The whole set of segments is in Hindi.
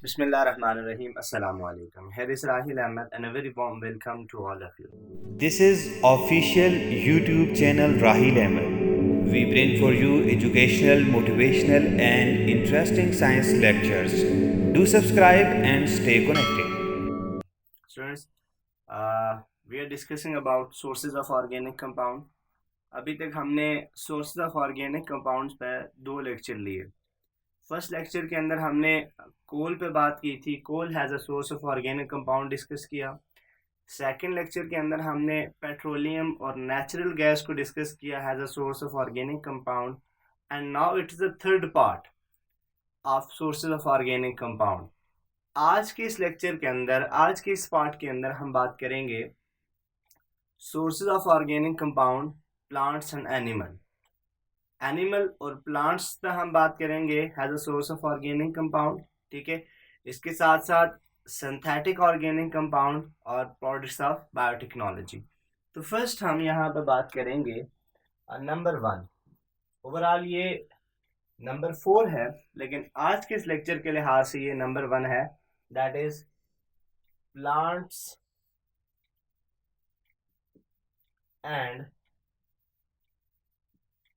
Bismillahirrahmanirrahim. Assalamu alaikum. Here is Rahil Ahmed and a very warm welcome to all of you. This is official YouTube channel Rahil Ahmed. We bring for you educational, motivational and interesting science lectures. Do subscribe and stay connected. Students, we are discussing about sources of organic compound. अभी तक हमने sources of organic compounds पे 2 लेक्चर लिए. फर्स्ट लेक्चर के अंदर हमने कोल पे बात की थी. Coal has a source of organic compound discuss किया. सेकेंड लेक्चर के अंदर हमने पेट्रोलियम और नेचुरल गैस को डिस्कस किया has a source of organic compound. And now it is the third part of sources of organic compound. आज के इस लेक्चर के अंदर, आज के इस पार्ट के अंदर हम बात करेंगे sources of organic compound, plants and animal और प्लांट्स पे हम बात करेंगे has a source of organic compound. ठीक है, इसके साथ साथ सिंथेटिक ऑर्गेनिक कंपाउंड और प्रोडक्ट्स ऑफ बायोटेक्नोलॉजी. तो फर्स्ट हम यहाँ पे बात करेंगे नंबर 1. ओवरऑल ये नंबर 4 है, लेकिन आज के इस लेक्चर के लिहाज से ये नंबर 1 है. That is plants and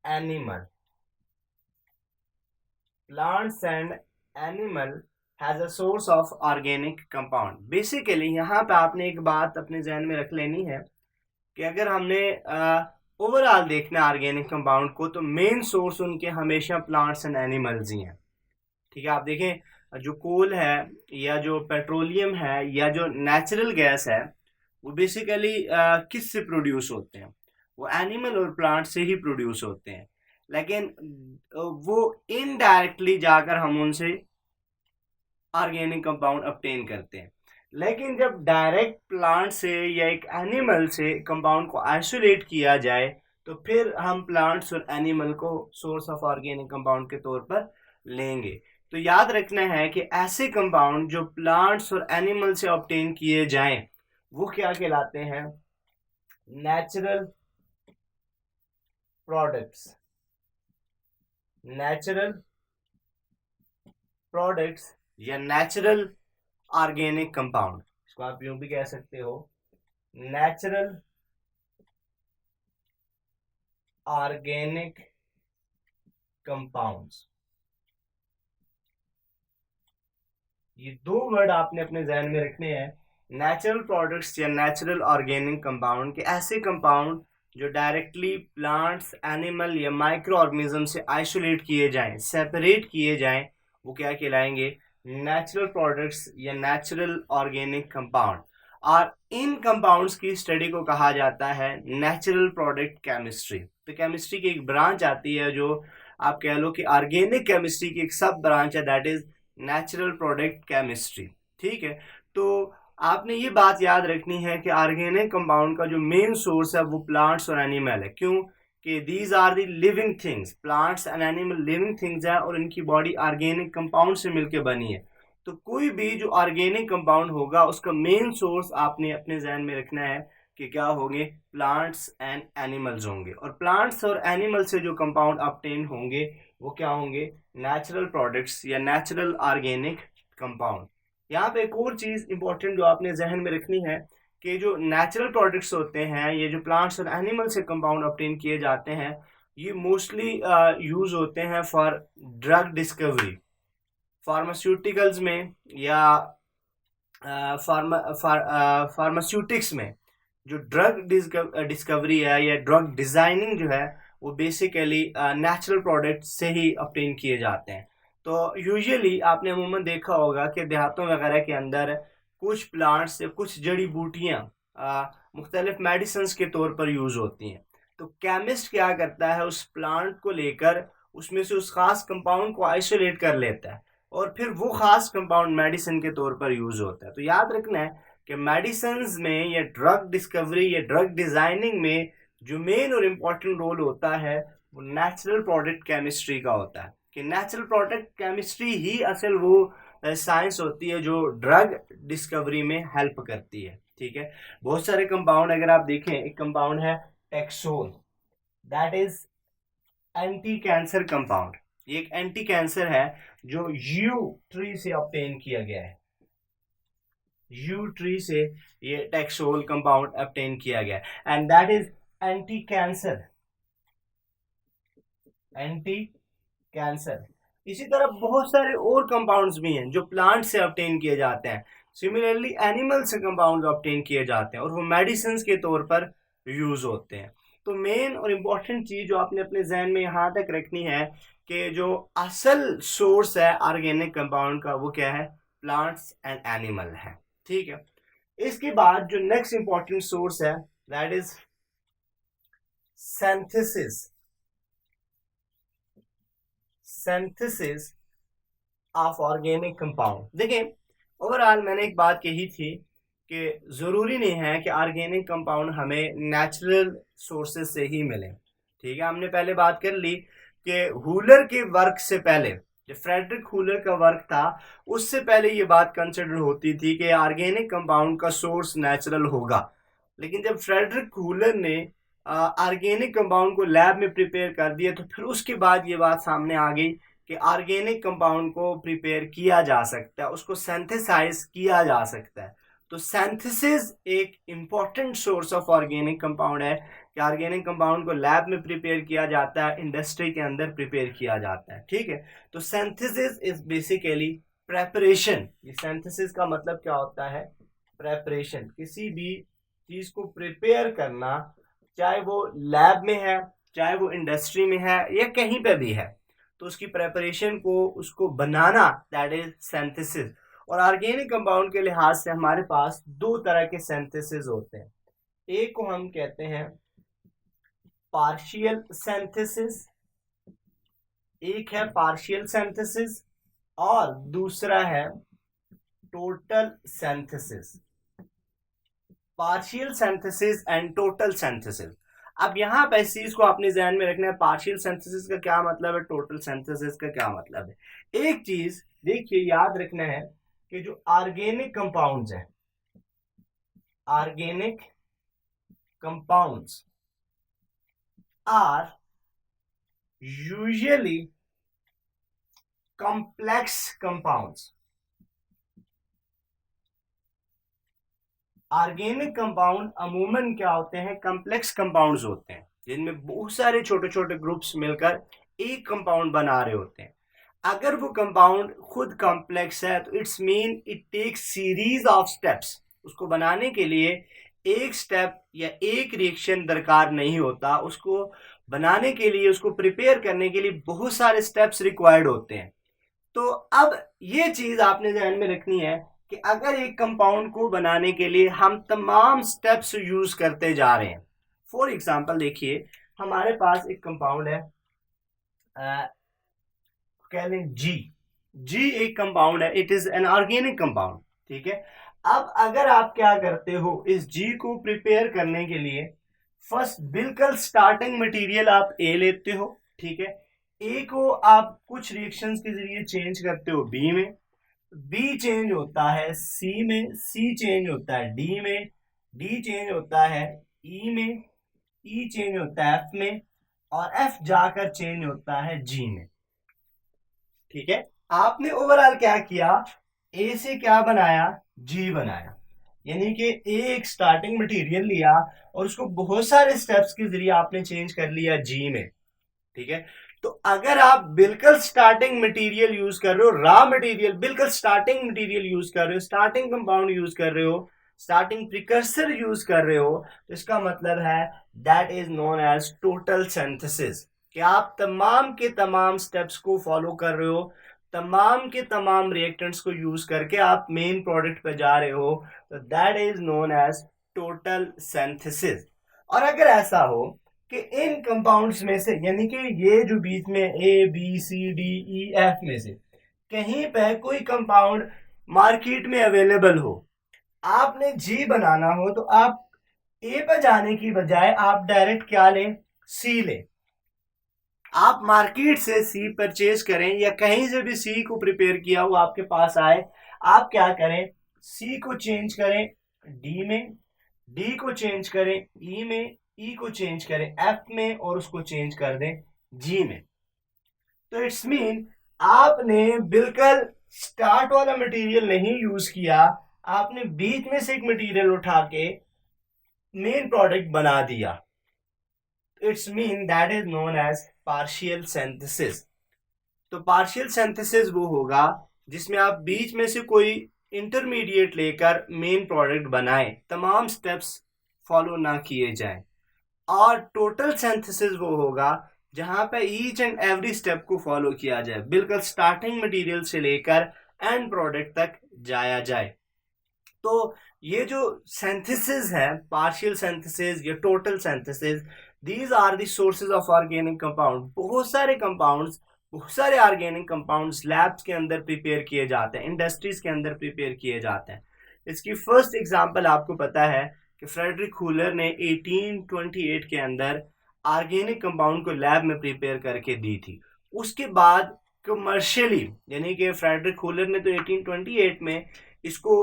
animal. Plants and animal has a source of organic compound. Basically यहाँ पे आपने एक बात अपने जहन में रख लेनी है कि अगर हमने ओवरऑल देखना ऑर्गेनिक कंपाउंड को, तो मेन सोर्स उनके हमेशा प्लांट्स एंड एनिमल्स ही हैं. ठीक है, आप देखें जो कोल है या जो पेट्रोलियम है या जो नेचुरल गैस है, वो बेसिकली किस से प्रोड्यूस होते हैं? वो एनिमल और प्लांट से ही प्रोड्यूस होते हैं. लेकिन वो इनडायरेक्टली जाकर हम उनसे ऑर्गेनिक कंपाउंड ऑब्टेन करते हैं. लेकिन जब डायरेक्ट प्लांट से या एक एनिमल से कंपाउंड को आइसोलेट किया जाए, तो फिर हम प्लांट्स और एनिमल को सोर्स ऑफ ऑर्गेनिक कंपाउंड के तौर पर लेंगे. तो याद रखना है कि ऐसे कंपाउंड जो प्लांट्स और एनिमल से ऑब्टेन किए जाएं, वो क्या कहलाते हैं? Natural products. नेचुरल प्रोडक्ट्स या नेचुरल ऑर्गेनिक कंपाउंड, इसको आप यूं भी कह सकते हो, नेचुरल ऑर्गेनिक कंपाउंड्स. ये 2 वर्ड आपने अपने जहन में रखने हैं. नेचुरल प्रोडक्ट्स या नेचुरल ऑर्गेनिक कंपाउंड के ऐसे कंपाउंड जो डायरेक्टली प्लांट्स, एनिमल या माइक्रो ऑर्गेनिज्म से आइसोलेट किए जाएं, सेपरेट किए जाएं, वो क्या कहलाएंगे? नेचुरल प्रोडक्ट्स या नेचुरल ऑर्गेनिक कंपाउंड. और इन कंपाउंड्स की स्टडी को कहा जाता है नेचुरल प्रोडक्ट केमिस्ट्री. तो केमिस्ट्री की एक ब्रांच आती है जो आप कह लो कि ऑर्गेनिक केमिस्ट्री की एक सब ब्रांच है, that is natural product chemistry. ठीक है, तो आपने ये बात याद रखनी है कि ऑर्गेनिक कंपाउंड का जो मेन सोर्स है वो प्लांट्स और एनिमल है. क्यों? कि these are the living things. Plants and animal living things है और इनकी बॉडी ऑर्गेनिक कंपाउंड से मिलकर बनी है. तो कोई भी जो ऑर्गेनिक कंपाउंड होगा उसका मेन सोर्स आपने अपने जहन में रखना है कि क्या होंगे? प्लांट्स एंड एनिमल्स होंगे. और प्लांट्स और एनिमल से जो कंपाउंड ऑब्टेन होंगे वो क्या होंगे? नेचुरल प्रोडक्ट्स या नेचुरल ऑर्गेनिक कंपाउंड. यहाँ पे एक और चीज़ इंपॉर्टेंट जो आपने जहन में रखनी है कि जो नेचुरल प्रोडक्ट्स होते हैं, ये जो प्लांट्स और एनिमल से कंपाउंड ऑब्टेन किए जाते हैं, ये मोस्टली यूज़ होते हैं फॉर ड्रग डिस्कवरी. फार्मास्यूटिकल्स में या फार्मास्यूटिक्स में जो ड्रग डिस्कवरी है या ड्रग डिज़ाइनिंग जो है, वो बेसिकली नेचुरल प्रोडक्ट से ही ऑब्टेन किए जाते हैं. तो यूजुअली आपने अमूमन देखा होगा कि देहातों वगैरह के अंदर कुछ प्लांट्स या कुछ जड़ी बूटियाँ मुख्तलिफ मेडिसिन्स के तौर पर यूज़ होती हैं. तो केमिस्ट क्या करता है? उस प्लांट को लेकर उसमें से उस खास कंपाउंड को आइसोलेट कर लेता है और फिर वो खास कंपाउंड मेडिसिन के तौर पर यूज़ होता है. तो याद रखना है कि मेडिसिन्स में या ड्रग डिस्कवरी या ड्रग डिज़ाइनिंग में जो मेन और इम्पॉर्टेंट रोल होता है वो नेचुरल प्रोडक्ट केमिस्ट्री का होता है. कि नेचुरल प्रोडक्ट केमिस्ट्री ही असल वो साइंस होती है जो ड्रग डिस्कवरी में हेल्प करती है. ठीक है, बहुत सारे कंपाउंड अगर आप देखें, एक कंपाउंड है taxol, that is anti cancer compound. ये एक एंटी कैंसर है जो यू ट्री से ऑब्टेन किया गया है, यू ट्री से ये टैक्सोल कंपाउंड ऑब्टेन किया गया है, and that is anti cancer, anti cancer. इसी तरह बहुत सारे और कंपाउंड्स भी हैं जो प्लांट से ऑब्टेन किए जाते हैं। सिमिलरली एनिमल से कंपाउंड्स ऑब्टेन किए जाते हैं और वो मेडिसिन के तौर पर यूज होते हैं। तो मेन और इम्पोर्टेंट चीज जो आपने अपने जहन में यहाँ तक रखनी है कि जो असल सोर्स है ऑर्गेनिक कंपाउंड का वो क्या है, प्लांट्स एंड एनिमल है। ठीक है, इसके बाद जो नेक्स्ट इंपॉर्टेंट सोर्स है that is synthesis, synthesis of organic compound. देखिए ओवरऑल मैंने एक बात कही थी कि ज़रूरी नहीं है कि ऑर्गेनिक कंपाउंड हमें नेचुरल सोर्सेज से ही मिले। ठीक है, हमने पहले बात कर ली कि हुलर के वर्क से पहले, जो फ्रेडरिक हुलर का वर्क था उससे पहले ये बात कंसिडर होती थी कि ऑर्गेनिक कंपाउंड का सोर्स नेचुरल होगा। लेकिन जब फ्रेडरिक हुलर ने ऑर्गेनिक कंपाउंड को लैब में प्रिपेयर कर दिया तो फिर उसके बाद ये बात सामने आ गई कि ऑर्गेनिक कंपाउंड को प्रिपेयर किया जा सकता है, उसको सिंथेसाइज किया जा सकता है। तो सिंथेसिस एक important source of organic compound है कि ऑर्गेनिक कंपाउंड को लैब में प्रिपेयर किया जाता है, इंडस्ट्री के अंदर प्रिपेयर किया जाता है। ठीक है, तो सिंथेसिस इज बेसिकली प्रेपरेशन। ये सिंथेसिस का मतलब क्या होता है, प्रेपरेशन, किसी भी चीज को प्रिपेयर करना, चाहे वो लैब में है, चाहे वो इंडस्ट्री में है या कहीं पे भी है, तो उसकी प्रेपरेशन को, उसको बनाना, दैट इज सिंथेसिस। और ऑर्गेनिक कंपाउंड के लिहाज से हमारे पास दो तरह के सिंथेसिस होते हैं। एक को हम कहते हैं पार्शियल सिंथेसिस, एक है पार्शियल सिंथेसिस और दूसरा है total synthesis. Partial synthesis and total synthesis. अब यहाँ पे इस चीज को अपने ध्यान में रखना है, पार्शियल सिंथेसिस का क्या मतलब है, टोटल सिंथेसिस का क्या मतलब है। एक चीज देखिए याद रखना है कि जो ऑर्गेनिक कंपाउंड्स हैं, organic compounds are usually complex compounds. Organic compound अमूमन क्या होते हैं, कॉम्प्लेक्स कंपाउंड्स होते हैं जिनमें बहुत सारे छोटे छोटे ग्रुप्स मिलकर एक कंपाउंड बना रहे होते हैं। अगर वो कंपाउंड खुद कॉम्प्लेक्स है तो it's mean it takes series of steps. उसको बनाने के लिए एक स्टेप या एक रिएक्शन दरकार नहीं होता, उसको बनाने के लिए, उसको प्रिपेयर करने के लिए बहुत सारे स्टेप्स रिक्वायर्ड होते हैं। तो अब ये चीज आपने ध्यान में रखनी है कि अगर एक कंपाउंड को बनाने के लिए हम तमाम स्टेप्स यूज करते जा रहे हैं, फॉर एग्जांपल देखिए हमारे पास एक कंपाउंड है, कह लें जी। जी एक कंपाउंड है, it is an organic compound. ठीक है, अब अगर आप क्या करते हो, इस जी को प्रिपेयर करने के लिए फर्स्ट बिल्कुल स्टार्टिंग मटेरियल आप ए लेते हो। ठीक है, ए को आप कुछ रिएक्शंस के जरिए चेंज करते हो बी में, बी चेंज होता है सी में, सी चेंज होता है डी में, डी चेंज होता है ई में, ई चेंज होता है एफ में, और एफ जाकर चेंज होता है जी में। ठीक है, आपने ओवरऑल क्या किया, ए से क्या बनाया, जी बनाया, यानी कि एक स्टार्टिंग मटेरियल लिया और उसको बहुत सारे स्टेप्स के जरिए आपने चेंज कर लिया जी में। ठीक है, तो अगर आप बिल्कुल स्टार्टिंग मटेरियल यूज कर रहे हो, रॉ मटेरियल, बिल्कुल स्टार्टिंग मटेरियल यूज कर रहे हो, स्टार्टिंग कंपाउंड यूज कर रहे हो, स्टार्टिंग प्रिकर्सर यूज कर रहे हो, तो इसका मतलब है that is known as total synthesis, कि आप तमाम के तमाम स्टेप्स को फॉलो कर रहे हो, तमाम के तमाम रिएक्टेंट्स को यूज करके आप मेन प्रोडक्ट पे जा रहे हो, तो that is known as total synthesis. और अगर ऐसा हो कि इन कंपाउंड्स में से, यानी कि ये जो बीच में A B C D E F में से कहीं पे कोई कंपाउंड मार्केट में अवेलेबल हो, आपने जी बनाना हो, तो आप ए पर जाने की बजाय आप डायरेक्ट क्या लें, सी लें। आप मार्केट से सी परचेज करें या कहीं से भी सी को प्रिपेयर किया हुआ आपके पास आए, आप क्या करें, सी को चेंज करें डी में, डी को चेंज करें ई में, ई को चेंज करें एफ में और उसको चेंज कर दें जी में। तो इट्स मीन आपने बिल्कुल स्टार्ट वाला मटेरियल नहीं यूज किया, आपने बीच में से एक मटेरियल उठा के मेन प्रोडक्ट बना दिया। It's mean that is known as partial synthesis. तो पार्शियल सिंथेसिस वो होगा जिसमें आप बीच में से कोई इंटरमीडिएट लेकर मेन प्रोडक्ट बनाएं, तमाम स्टेप्स फॉलो ना किए जाएं। और टोटल सिंथेसिस वो होगा जहां पे ईच एंड एवरी स्टेप को फॉलो किया जाए, बिल्कुल स्टार्टिंग मटेरियल से लेकर एंड प्रोडक्ट तक जाया जाए। तो ये जो सिंथेसिस है, पार्शियल सिंथेसिस या total synthesis, these are the sources of organic compound. बहुत सारे कंपाउंड्स, बहुत सारे ऑर्गेनिक कंपाउंड्स लैब्स के अंदर प्रिपेयर किए जाते हैं, इंडस्ट्रीज के अंदर प्रिपेयर किए जाते हैं। इसकी फर्स्ट एग्जांपल आपको पता है कि फ्रेडरिक हूलर ने 1828 के अंदर ऑर्गेनिक कंपाउंड को लैब में प्रिपेयर करके दी थी। उसके बाद कमर्शियली, यानी कि फ्रेडरिक हूलर ने तो 1828 में इसको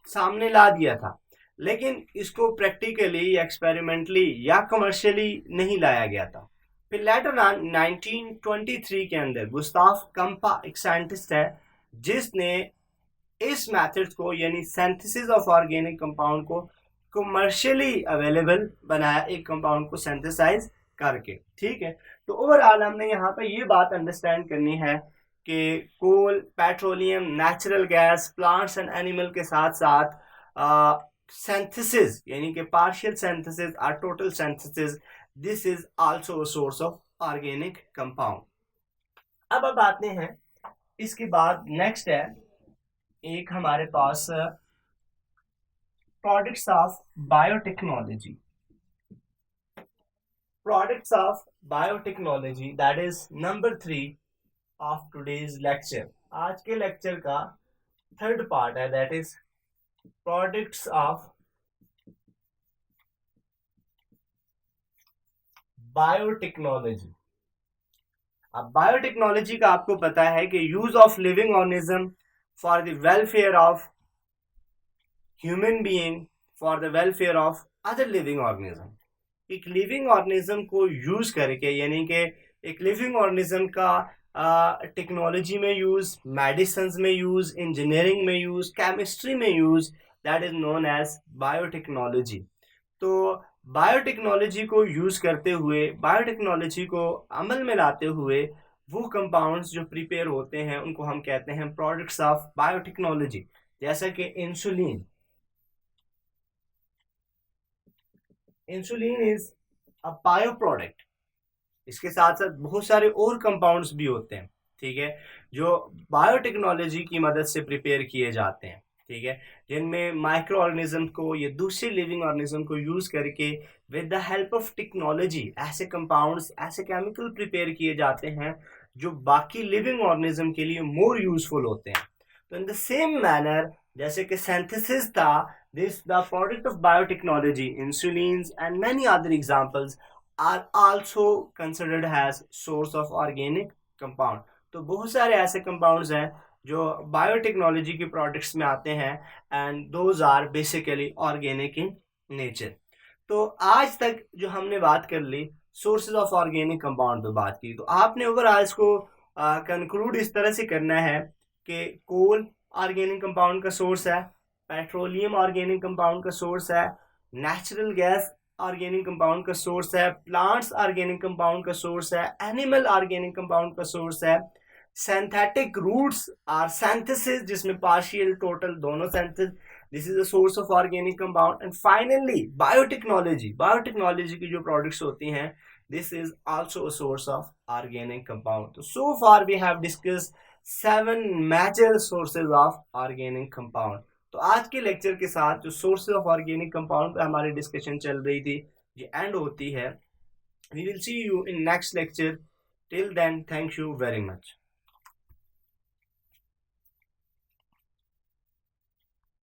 सामने ला दिया था, लेकिन इसको प्रैक्टिकली या एक्सपेरिमेंटली या कमर्शियली नहीं लाया गया था। फिर लेटर ऑन 1923 के अंदर गुस्ताफ कंपा एक साइंटिस्ट है जिसने इस मेथड को यानी सिंथेसिस ऑफ ऑर्गेनिक कंपाउंड को कमर्शियली अवेलेबल बनाया, एक कंपाउंड को सिंथेसाइज करके। ठीक है, तो ओवरऑल हमने यहाँ पे ये बात अंडरस्टैंड करनी है कि coal, petroleum, natural gas, plants and animal के साथ साथ सिंथेसिस यानी कि पार्शियल सिंथेसिस और total synthesis, this is also a source of organic compound. अब आते हैं, इसके बाद नेक्स्ट है एक हमारे पास products of biotechnology. Products of biotechnology, that is number 3 of today's lecture. आज के लेक्चर का थर्ड पार्ट है, that is products of biotechnology. अब बायोटेक्नोलॉजी का आपको पता है कि use of living organism for the welfare of human being, for the welfare of other living organism. एक लिविंग ऑर्गेनिज्म को यूज करके, यानी कि एक लिविंग ऑर्गेनिज्म का टेक्नोलॉजी में यूज, मेडिसिन में यूज, इंजीनियरिंग में यूज, केमिस्ट्री में use, that is known as biotechnology. तो बायोटेक्नोलॉजी को यूज करते हुए, बायोटेक्नोलॉजी को अमल में लाते हुए वो कंपाउंड्स जो प्रिपेयर होते हैं उनको हम कहते हैं प्रोडक्ट्स ऑफ बायोटेक्नोलॉजी। जैसा कि insulin, insulin is a bio product. इसके साथ साथ बहुत सारे और कंपाउंड्स भी होते हैं, ठीक है, जो बायोटेक्नोलॉजी की मदद से प्रिपेयर किए जाते हैं, ठीक है, जिनमें माइक्रो ऑर्गेनिज्म को या दूसरे लिविंग ऑर्गेनिज्म को यूज करके with the help of technology ऐसे कंपाउंड्स, ऐसे केमिकल प्रिपेयर किए जाते हैं जो बाकी लिविंग ऑर्गेनिज्म के लिए मोर यूजफुल होते हैं। तो इन द सेम मैनर जैसे कि सिंथेसिस था, this the product of biotechnology, insulins and many other examples are also considered as source of organic compound। तो बहुत सारे ऐसे कंपाउंड्स हैं जो बायोटेक्नोलॉजी के प्रोडक्ट्स में आते हैं and those are basically organic in nature. तो आज तक जो हमने बात कर ली सोर्सेज ऑफ ऑर्गेनिक कंपाउंड पे बात की, तो आपने ओवरऑल इसको कंक्लूड इस तरह से करना है कि कोल ऑर्गेनिक कंपाउंड का सोर्स है, पेट्रोलियम ऑर्गेनिक कंपाउंड का सोर्स है, नेचुरल गैस ऑर्गेनिक कंपाउंड का सोर्स है, प्लांट्स ऑर्गेनिक कंपाउंड का सोर्स है, एनिमल ऑर्गेनिक कंपाउंड का सोर्स है, सिंथेटिक रूट्स आर सिंथेसिस जिसमें पार्शियल टोटल दोनों synthesis, this is the source of organic compound. And finally biotechnology, biotechnology की जो प्रोडक्ट्स होती हैं, this is also a source of organic compound. तो सो फार we have discussed 7 major sources of organic compound. तो आज के लेक्चर के साथ जो सोर्सेज ऑफ ऑर्गेनिक कंपाउंड पे हमारी डिस्कशन चल रही थी ये एंड होती है। We will see you in next lecture. Till then, thank you very much.